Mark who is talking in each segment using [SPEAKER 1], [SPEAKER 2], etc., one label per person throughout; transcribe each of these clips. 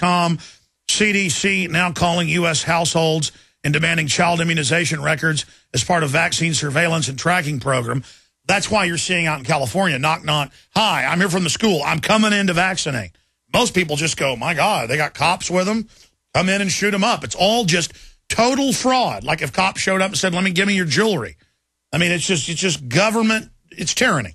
[SPEAKER 1] record.com. CDC now calling U.S. households and demanding child immunization records as part of vaccine surveillance and tracking program. That's why you're seeing out in California, knock, knock, hi, I'm here from the school. I'm coming in to vaccinate. Most people just go, my God, they got cops with them. Come in and shoot them up. It's all just total fraud. Like if cops showed up and said, give me your jewelry. I mean, it's just government. It's tyranny.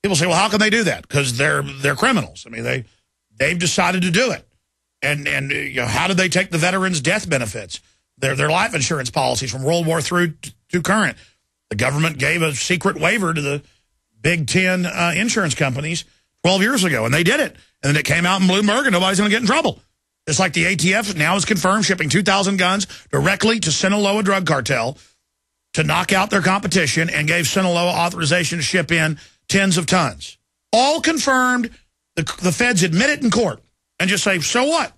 [SPEAKER 1] People say, well, how can they do that? Because they're criminals. I mean, they've decided to do it. And how did they take the veterans' death benefits? Their life insurance policies from World War through to current. The government gave a secret waiver to the Big Ten insurance companies 12 years ago, and they did it. And then it came out in Bloomberg, and nobody's going to get in trouble. Just like the ATF now is confirmed shipping 2,000 guns directly to Sinaloa drug cartel to knock out their competition, and gave Sinaloa authorization to ship in tens of tons. All confirmed. The feds admit it in court and just say, so what?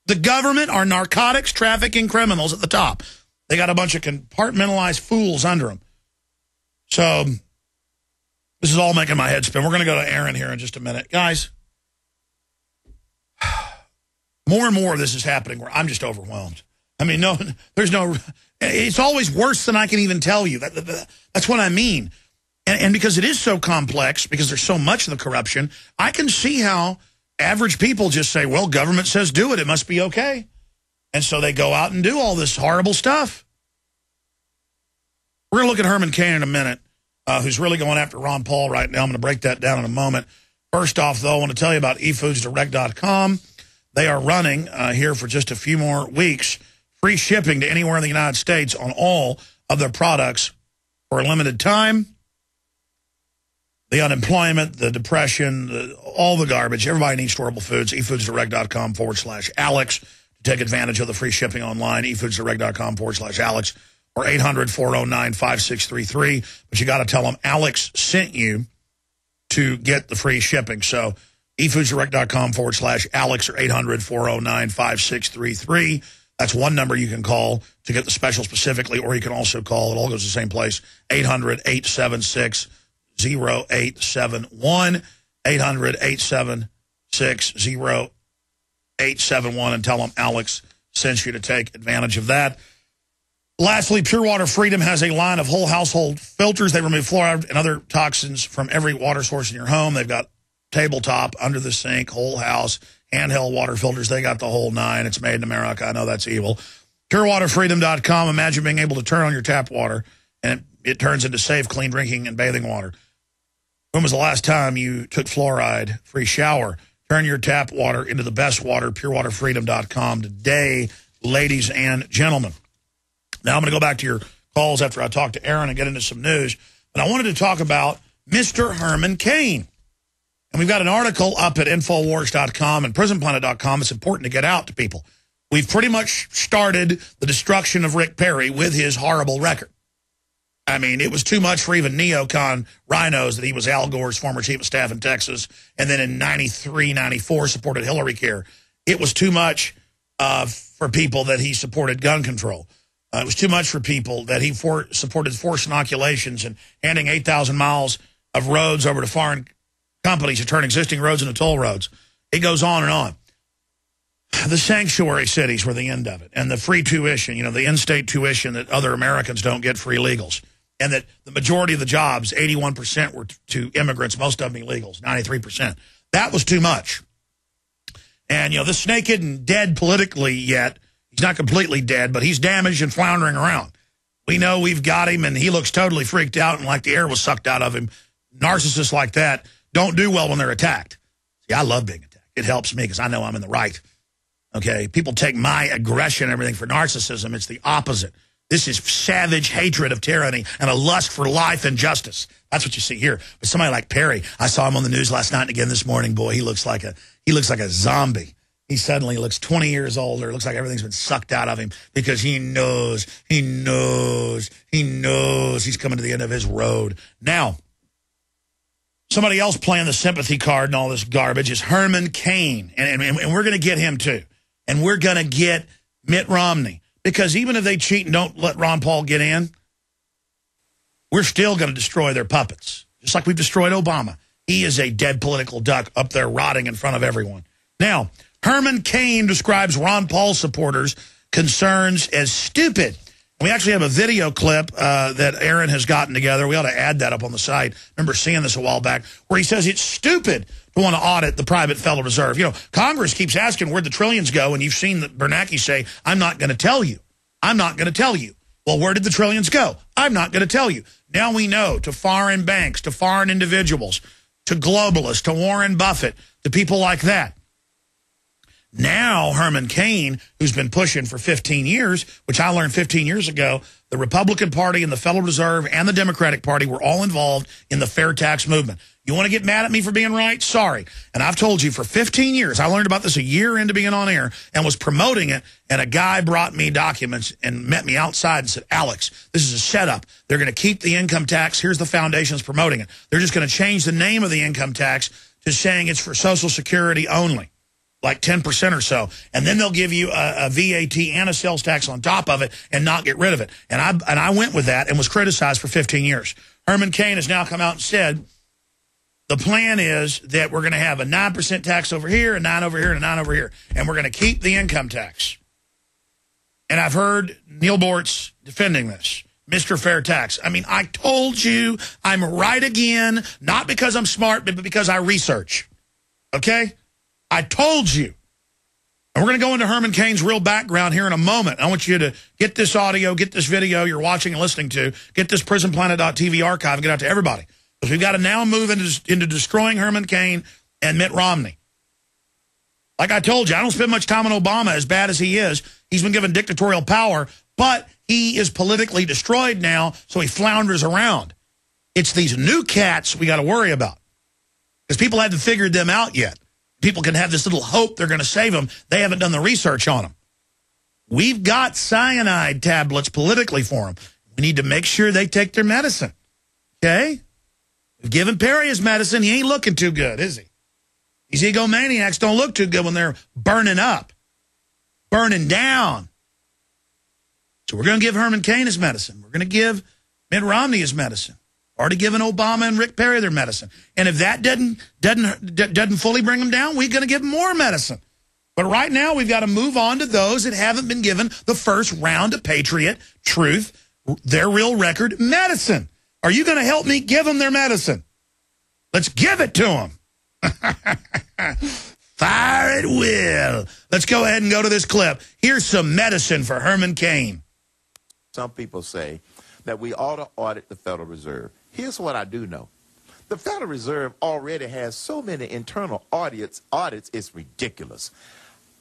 [SPEAKER 1] The government are narcotics trafficking criminals at the top. They got a bunch of compartmentalized fools under them. So this is all making my head spin. We're going to go to Aaron here in just a minute. Guys, more and more of this is happening where I'm just overwhelmed. I mean, it's always worse than I can even tell you. That's what I mean. And because it is so complex, because there's so much of the corruption, I can see how average people just say, well, government says do it. It must be okay. And so they go out and do all this horrible stuff. We're going to look at Herman Cain in a minute, who's really going after Ron Paul right now. I'm going to break that down in a moment. First off, though, I want to tell you about eFoodsDirect.com. They are running here for just a few more weeks, free shipping to anywhere in the United States on all of their products for a limited time. The unemployment, the depression, all the garbage. Everybody needs storable foods. eFoodsDirect.com/Alex to take advantage of the free shipping online. eFoodsDirect.com/Alex or 800-409-5633. But you got to tell them Alex sent you to get the free shipping. So eFoodsDirect.com/Alex or 800-409-5633. That's one number you can call to get the special specifically, or you can also call, it all goes to the same place, 800-876-0871, 800-876-0871, and tell them Alex sent you to take advantage of that. Lastly, Pure Water Freedom has a line of whole household filters. They remove fluoride and other toxins from every water source in your home. They've got tabletop, under the sink, whole house, handheld water filters. They got the whole nine. It's made in America. I know that's evil. PureWaterFreedom.com. Imagine being able to turn on your tap water, and it turns into safe, clean drinking and bathing water. When was the last time you took fluoride-free shower? Turn your tap water into the best water, PureWaterFreedom.com today, ladies and gentlemen. Now I'm going to go back to your calls after I talk to Aaron and get into some news. But I wanted to talk about Mr. Herman Cain. And we've got an article up at Infowars.com and PrisonPlanet.com. It's important to get out to people. We've pretty much started the destruction of Rick Perry with his horrible record. I mean, it was too much for even neocon rhinos that he was Al Gore's former chief of staff in Texas, and then in 93, 94 supported Hillary Care. It was too much for people that he supported gun control. It was too much for people that he supported forced inoculations and handing 8,000 miles of roads over to foreign companies to turn existing roads into toll roads. It goes on and on. The sanctuary cities were the end of it. And the free tuition, the in-state tuition that other Americans don't get for illegals. And that the majority of the jobs, 81%, were to immigrants, most of them illegals, 93%. That was too much. And, this snake isn't dead politically yet. He's not completely dead, but he's damaged and floundering around. We know we've got him, and he looks totally freaked out and like the air was sucked out of him. Narcissists like that don't do well when they're attacked. See, I love being attacked. It helps me because I know I'm in the right. Okay? People take my aggression and everything for narcissism. It's the opposite. This is savage hatred of tyranny and a lust for life and justice. That's what you see here. But somebody like Perry, I saw him on the news last night and again this morning. Boy, he looks like a zombie. He suddenly looks 20 years older. It looks like everything's been sucked out of him because he knows he's coming to the end of his road. Now, somebody else playing the sympathy card and all this garbage is Herman Cain. And we're going to get him too. And we're going to get Mitt Romney. Because even if they cheat and don't let Ron Paul get in, we're still going to destroy their puppets. Just like we've destroyed Obama. He is a dead political duck up there rotting in front of everyone. Now, Herman Cain describes Ron Paul supporters' concerns as stupid. We actually have a video clip that Aaron has gotten together. We ought to add that up on the site. I remember seeing this a while back, where he says it's stupid to want to audit the private Federal Reserve. You know, Congress keeps asking where'd the trillions go, and you've seen Bernanke say, I'm not going to tell you. I'm not going to tell you. Well, where did the trillions go? I'm not going to tell you. Now we know, to foreign banks, to foreign individuals, to globalists, to Warren Buffett, to people like that. Now, Herman Cain, who's been pushing for 15 years, which I learned 15 years ago, the Republican Party and the Federal Reserve and the Democratic Party were all involved in the fair tax movement. You want to get mad at me for being right? Sorry. And I've told you for 15 years, I learned about this a year into being on air and was promoting it, and a guy brought me documents and met me outside and said, Alex, this is a setup. They're going to keep the income tax. Here's the foundations promoting it. They're just going to change the name of the income tax to saying it's for Social Security only, like 10% or so, and then they'll give you a VAT and a sales tax on top of it and not get rid of it. And I went with that and was criticized for 15 years. Herman Cain has now come out and said the plan is that we're going to have a 9% tax over here, a 9 over here, and a 9 over here, and we're going to keep the income tax. And I've heard Neil Bortz defending this. Mr. Fair Tax. I mean, I told you I'm right again, not because I'm smart, but because I research. Okay? I told you. And we're going to go into Herman Cain's real background here in a moment. I want you to get this audio, get this video you're watching and listening to, get this PrisonPlanet.tv archive and get out to everybody. Because we've got to now move into destroying Herman Cain and Mitt Romney. Like I told you, I don't spend much time on Obama, as bad as he is. He's been given dictatorial power, but he is politically destroyed now, so he flounders around. It's these new cats we got to worry about. Because people haven't figured them out yet. People can have this little hope they're going to save them. They haven't done the research on them. We've got cyanide tablets politically for them. We need to make sure they take their medicine. Okay? We've given Perry his medicine. He ain't looking too good, is he? These egomaniacs don't look too good when they're burning up, burning down. So we're going to give Herman Cain his medicine. We're going to give Mitt Romney his medicine. Already given Obama and Rick Perry their medicine. And if that doesn't fully bring them down, we're going to give them more medicine. But right now, we've got to move on to those that haven't been given the first round of Patriot, Truth, their real record medicine. Are you going to help me give them their medicine? Let's give it to them. Fire at will. Let's go ahead and go to this clip. Here's some medicine for Herman Cain.
[SPEAKER 2] Some people say that we ought to audit the Federal Reserve. Here's what I do know. The Federal Reserve already has so many internal audits, it's ridiculous.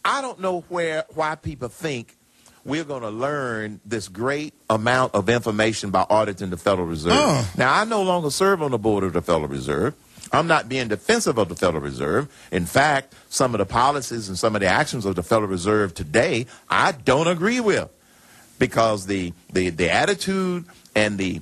[SPEAKER 2] I don't know why people think we're going to learn this great amount of information by auditing the Federal Reserve. Oh. Now, I no longer serve on the board of the Federal Reserve. I'm not being defensive of the Federal Reserve. In fact, some of the policies and some of the actions of the Federal Reserve today, I don't agree with. Because the attitude and the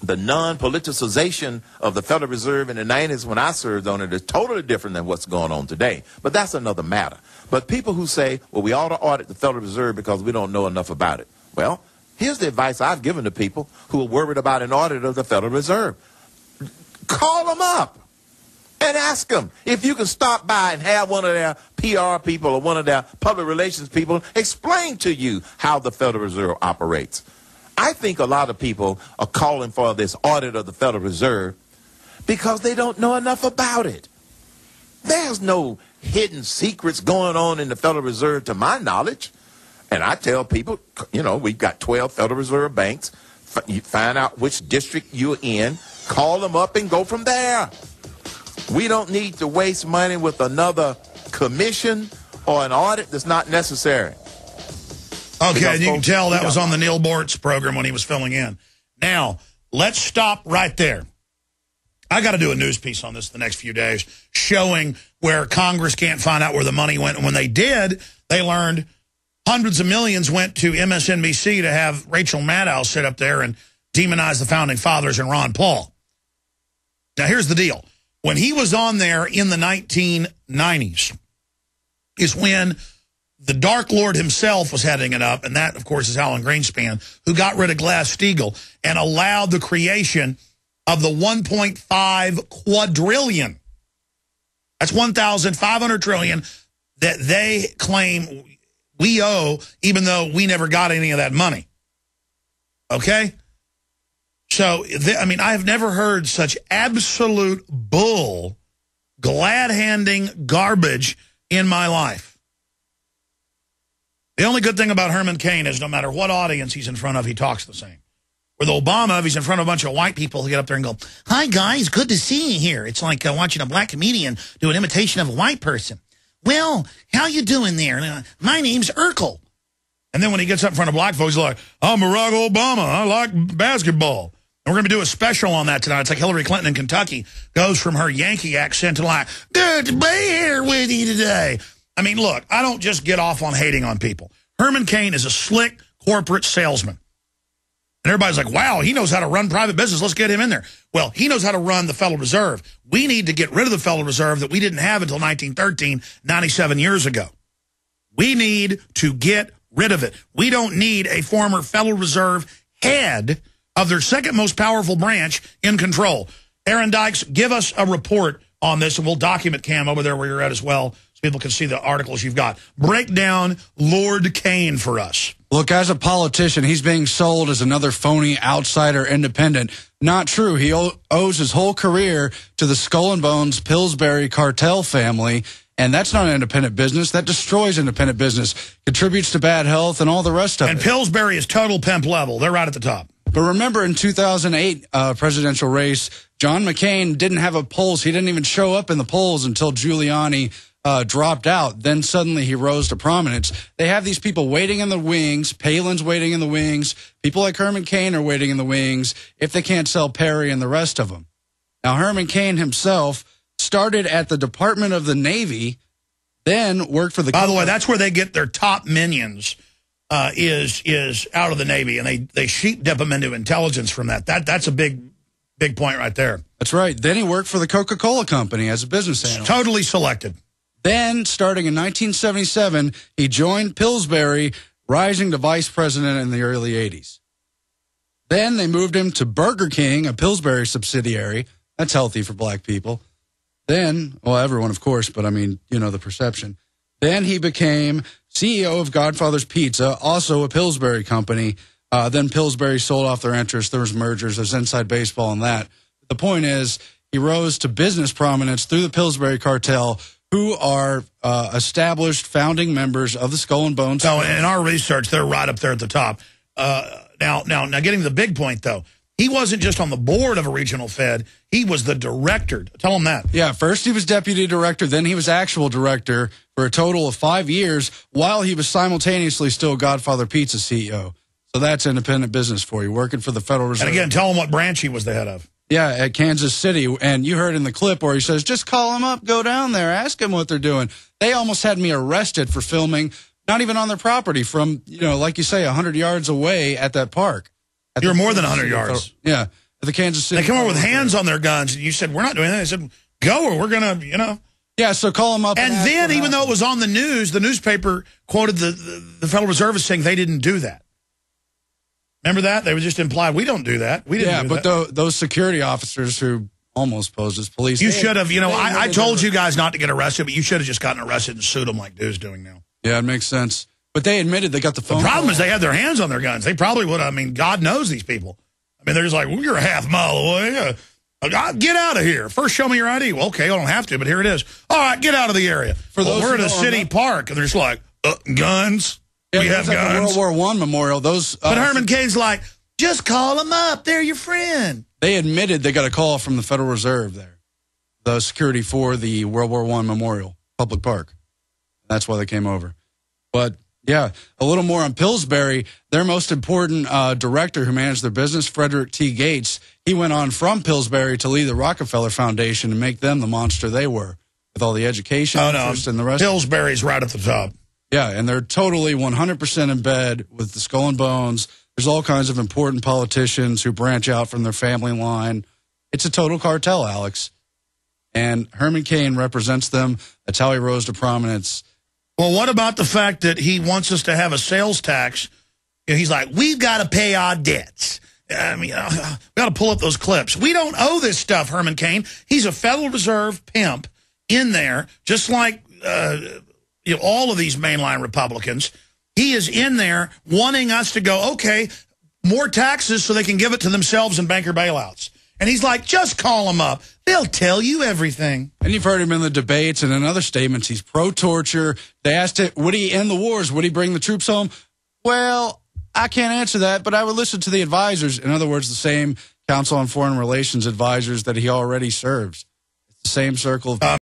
[SPEAKER 2] non-politicization of the Federal Reserve in the 90s when I served on it is totally different than what's going on today. But that's another matter. But people who say, well, we ought to audit the Federal Reserve because we don't know enough about it. Well, here's the advice I've given to people who are worried about an audit of the Federal Reserve. Call them up and ask them if you can stop by and have one of their PR people or one of their public relations people explain to you how the Federal Reserve operates. I think a lot of people are calling for this audit of the Federal Reserve because they don't know enough about it. There's no hidden secrets going on in the Federal Reserve to my knowledge. And I tell people, you know, we've got 12 Federal Reserve banks. You find out which district you're in, call them up and go from there. We don't need to waste money with another commission or an audit that's not necessary.
[SPEAKER 1] Okay, and you can tell that was on the Neil Bortz program when he was filling in. Now, let's stop right there. I got to do a news piece on this the next few days showing where Congress can't find out where the money went. And when they did, they learned hundreds of millions went to MSNBC to have Rachel Maddow sit up there and demonize the Founding Fathers and Ron Paul. Now, here's the deal. When he was on there in the 1990s is when the Dark Lord himself was heading it up, and that, of course, is Alan Greenspan, who got rid of Glass-Steagall and allowed the creation of the 1.5 quadrillion. That's 1,500 trillion that they claim we owe, even though we never got any of that money. Okay? So, I mean, I've never heard such absolute bull, glad-handing garbage in my life. The only good thing about Herman Cain is no matter what audience he's in front of, he talks the same. With Obama, if he's in front of a bunch of white people, he'll get up there and go, "Hi, guys, good to see you here." It's like watching a black comedian do an imitation of a white person. "Well, how you doing there? My name's Urkel." And then when he gets up in front of black folks, he's like, "I'm Barack Obama. I like basketball." And we're going to do a special on that tonight. It's like Hillary Clinton in Kentucky goes from her Yankee accent to like, "Good to be here with you today." I mean, look, I don't just get off on hating on people. Herman Cain is a slick corporate salesman. And everybody's like, wow, he knows how to run private business. Let's get him in there. Well, he knows how to run the Federal Reserve. We need to get rid of the Federal Reserve that we didn't have until 1913, 97 years ago. We need to get rid of it. We don't need a former Federal Reserve head of their second most powerful branch in control. Aaron Dykes, give us a report on this, and we'll document Cam over there where you're at as well, so people can see the articles you've got. Break down Lord Cain for us.
[SPEAKER 3] Look, as a politician, he's being sold as another phony outsider independent. Not true. He owes his whole career to the Skull and Bones Pillsbury cartel family, and that's not an independent business. That destroys independent business, contributes to bad health, and all the rest of it.
[SPEAKER 1] And Pillsbury is total pimp level. They're right at the top.
[SPEAKER 3] But remember, in 2008 presidential race, John McCain didn't have a polls. He didn't even show up in the polls until Giuliani dropped out. Then suddenly he rose to prominence. They have these people waiting in the wings. Palin's waiting in the wings. People like Herman Cain are waiting in the wings if they can't sell Perry and the rest of them. Now, Herman Cain himself started at the Department of the Navy, then worked for the...
[SPEAKER 1] By the way, that's where they get their top minions, is out of the Navy, and they sheep dip them into intelligence from that. That's a big point right there.
[SPEAKER 3] That's right. Then he worked for the Coca-Cola Company as a business analyst.
[SPEAKER 1] Totally selected.
[SPEAKER 3] Then, starting in 1977, he joined Pillsbury, rising to vice president in the early 80s. Then they moved him to Burger King, a Pillsbury subsidiary. That's healthy for black people. Then, well, everyone, of course, but I mean, you know, the perception. Then he became CEO of Godfather's Pizza, also a Pillsbury company. Then Pillsbury sold off their interest. There was mergers. There's inside baseball on that. The point is, he rose to business prominence through the Pillsbury cartel, who are established founding members of the Skull and Bones.
[SPEAKER 1] So in our research, they're right up there at the top. Now, getting to the big point, though, he wasn't just on the board of a regional Fed. He was the director. Tell him that.
[SPEAKER 3] Yeah, first he was deputy director, then he was actual director for a total of 5 years, while he was simultaneously still Godfather Pizza CEO. So that's independent business for you, working for the Federal Reserve.
[SPEAKER 1] And again, tell him what branch he was the head of.
[SPEAKER 3] Yeah, at Kansas City. And you heard in the clip where he says, just call them up, go down there, ask them what they're doing. They almost had me arrested for filming, not even on their property, from, you know, like you say, 100 yards away at that park.
[SPEAKER 1] You're more than 100 yards.
[SPEAKER 3] Yeah, at the Kansas City.
[SPEAKER 1] They come over with hands on their guns, and you said, we're not doing that. They said, go, or we're going to, you know.
[SPEAKER 3] Yeah, so call them up.
[SPEAKER 1] And then, even though it was on the news, the newspaper quoted the Federal Reserve as saying they didn't do that. Remember that? They were just implied, we don't do that. We didn't do that.
[SPEAKER 3] Yeah, but those security officers who almost posed as police.
[SPEAKER 1] You should have, you know, I told you guys not to get arrested, but you should have just gotten arrested and sued them like dude's doing now.
[SPEAKER 3] Yeah, it makes sense. But they admitted they got the phone.
[SPEAKER 1] The problem is they had their hands on their guns. They probably would have. I mean, God knows these people. I mean, they're just like, well, you're a half mile away. Get out of here. First, show me your ID. Well, okay, I don't have to, but here it is. All right, get out of the area. We're at a city park, and they're just like, guns?
[SPEAKER 3] Yeah,
[SPEAKER 1] we have guns?
[SPEAKER 3] The World War I memorial. Those.
[SPEAKER 1] But Herman Cain's like, just call them up. They're your friend.
[SPEAKER 3] They admitted they got a call from the Federal Reserve there, the security for the World War I memorial, public park. That's why they came over. But, yeah, a little more on Pillsbury. Their most important director who managed their business, Frederick T. Gates, he went on from Pillsbury to lead the Rockefeller Foundation and make them the monster they were with all the education interest and the rest.
[SPEAKER 1] Pillsbury's right at the top.
[SPEAKER 3] Yeah, and they're totally 100% in bed with the Skull and Bones. There's all kinds of important politicians who branch out from their family line. It's a total cartel, Alex. And Herman Cain represents them. That's how he rose to prominence.
[SPEAKER 1] Well, what about the fact that he wants us to have a sales tax? You know, he's like, we've got to pay our debts. I mean, we got to pull up those clips. We don't owe this stuff, Herman Cain. He's a Federal Reserve pimp in there, just like all of these mainline Republicans. He is in there wanting us to go, okay, more taxes so they can give it to themselves in banker bailouts. And he's like, just call them up. They'll tell you everything.
[SPEAKER 3] And you've heard him in the debates and in other statements. He's pro-torture. They asked him, would he end the wars? Would he bring the troops home? Well, I can't answer that, but I would listen to the advisors. In other words, the same Council on Foreign Relations advisors that he already serves. It's the same circle of